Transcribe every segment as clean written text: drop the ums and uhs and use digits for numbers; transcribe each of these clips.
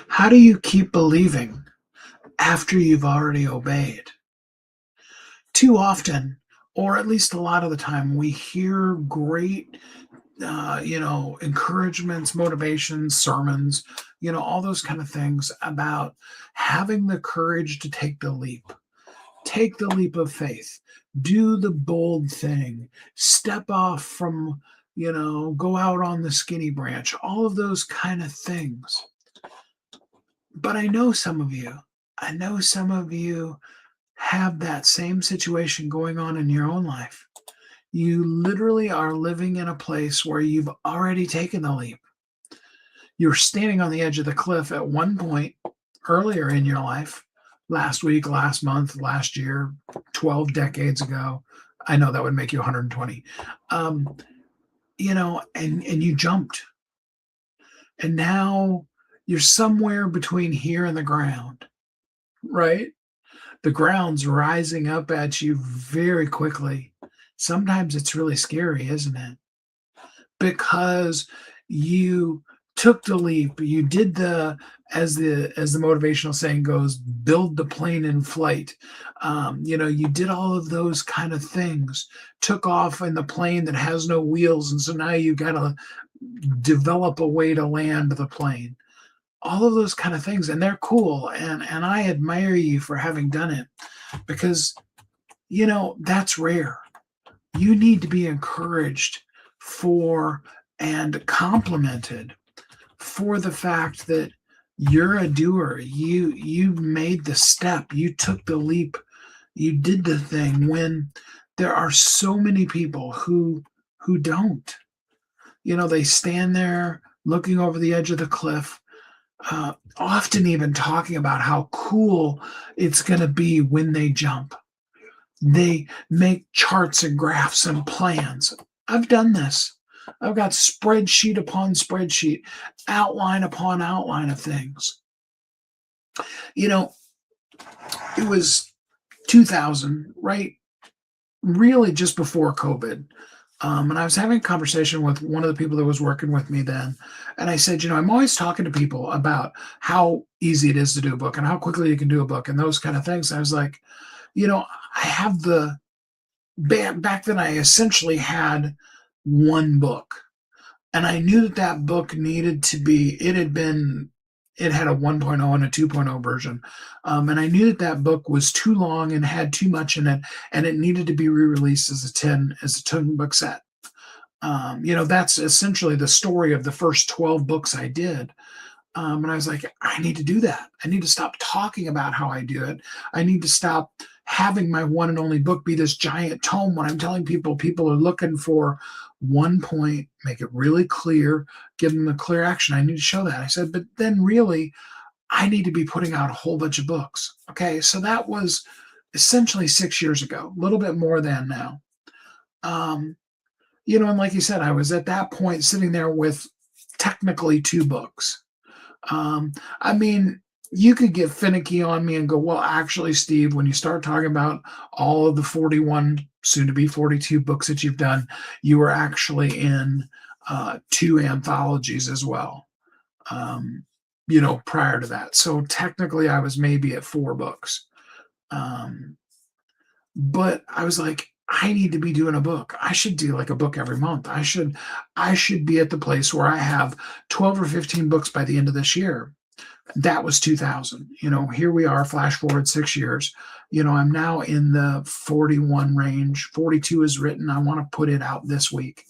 How do you keep believing after you've already obeyed? Too often, or at least a lot of the time, we hear great, encouragements, motivations, sermons, all those kind of things about having the courage to take the leap. Take the leap of faith. Do the bold thing. Step off from, go out on the skinny branch. All of those kind of things. But I know some of you have that same situation going on in your own life. You literally are living in a place where you've already taken the leap. You're standing on the edge of the cliff at one point earlier in your life, last week, last month, last year, 12 decades ago. I know that would make you 120. And you jumped. And now you're somewhere between here and the ground, right? The ground's rising up at you very quickly. Sometimes it's really scary, isn't it? Because you took the leap, you did the motivational saying goes, build the plane in flight. You did all of those kind of things, took off in the plane that has no wheels, and so now you got to develop a way to land the plane. All of those kind of things, and they're cool, and I admire you for having done it because that's rare. You need to be encouraged for and complimented for the fact that you're a doer. You made the step, you took the leap, you did the thing when there are so many people who don't. They stand there looking over the edge of the cliff, often even talking about how cool it's going to be when they jump. They make charts and graphs and plans. I've done this. I've got spreadsheet upon spreadsheet, outline upon outline of things. It was 2000, right? Really just before COVID. And I was having a conversation with one of the people that was working with me then. And I said, I'm always talking to people about how easy it is to do a book and how quickly you can do a book and those kind of things. I was like, I have back then I essentially had one book. And I knew that book needed to be, it had a 1.0 and a 2.0 version. And I knew that book was too long and had too much in it, and it needed to be re-released as a 10 book set. That's essentially the story of the first 12 books I did. And I was like, I need to do that. I need to stop talking about how I do it. I need to stop having my one and only book be this giant tome when I'm telling people are looking for one point, make it really clear, give them a clear action. I need to show that. I said, but then really, I need to be putting out a whole bunch of books. Okay, so that was essentially 6 years ago, a little bit more than now. And like you said, I was at that point sitting there with technically 2 books. You could get finicky on me and go, well, actually, Steve, when you start talking about all of the 41, soon to be 42 books that you've done, you were actually in 2 anthologies as well, prior to that. So technically, I was maybe at 4 books. But I was like, I need to be doing a book. I should do like a book every month. I should be at the place where I have 12 or 15 books by the end of this year. That was 2000. Here we are, flash forward 6 years. I'm now in the 41 range. 42 is written. I want to put it out this week.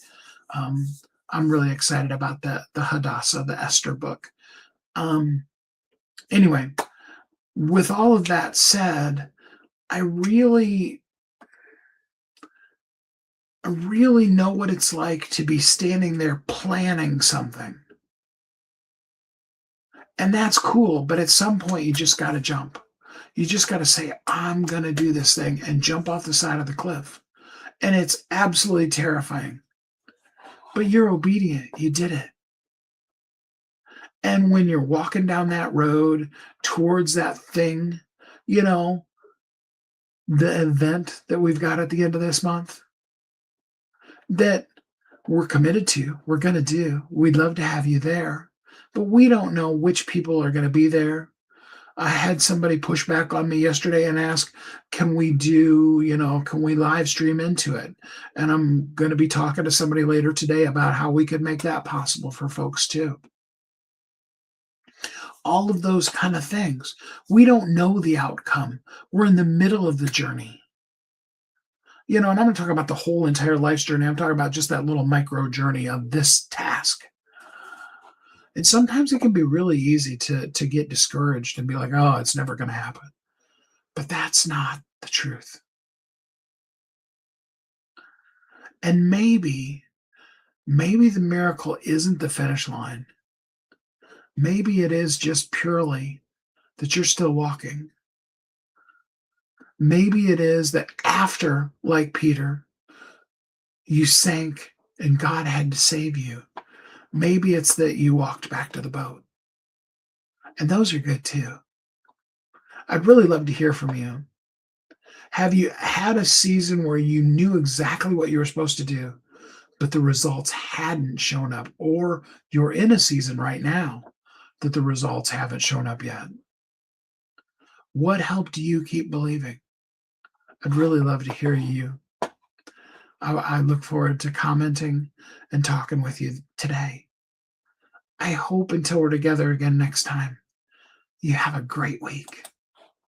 I'm really excited about the Hadassah, the Esther book. Anyway, with all of that said, I really know what it's like to be standing there planning something. And that's cool, but at some point you just got to jump. You just got to say, I'm going to do this thing and jump off the side of the cliff. And it's absolutely terrifying. But you're obedient. You did it. And when you're walking down that road towards that thing, the event that we've got at the end of this month, that we're committed to, we're going to do, we'd love to have you there. but we don't know which people are going to be there. I had somebody push back on me yesterday and ask, can we do, can we live stream into it? And I'm going to be talking to somebody later today about how we could make that possible for folks too. All of those kind of things. We don't know the outcome. We're in the middle of the journey. And I'm going to talk about the whole entire life's journey. I'm talking about just that little micro journey of this task. And sometimes it can be really easy to get discouraged and be like, oh, it's never going to happen. But that's not the truth. And maybe the miracle isn't the finish line. Maybe it is just purely that you're still walking. Maybe it is that after, like Peter, you sank and God had to save you. Maybe it's that you walked back to the boat. And those are good too. I'd really love to hear from you. Have you had a season where you knew exactly what you were supposed to do, but the results hadn't shown up? Or you're in a season right now that the results haven't shown up yet? What helped you keep believing? I'd really love to hear you. I look forward to commenting and talking with you today. I hope until we're together again next time, you have a great week.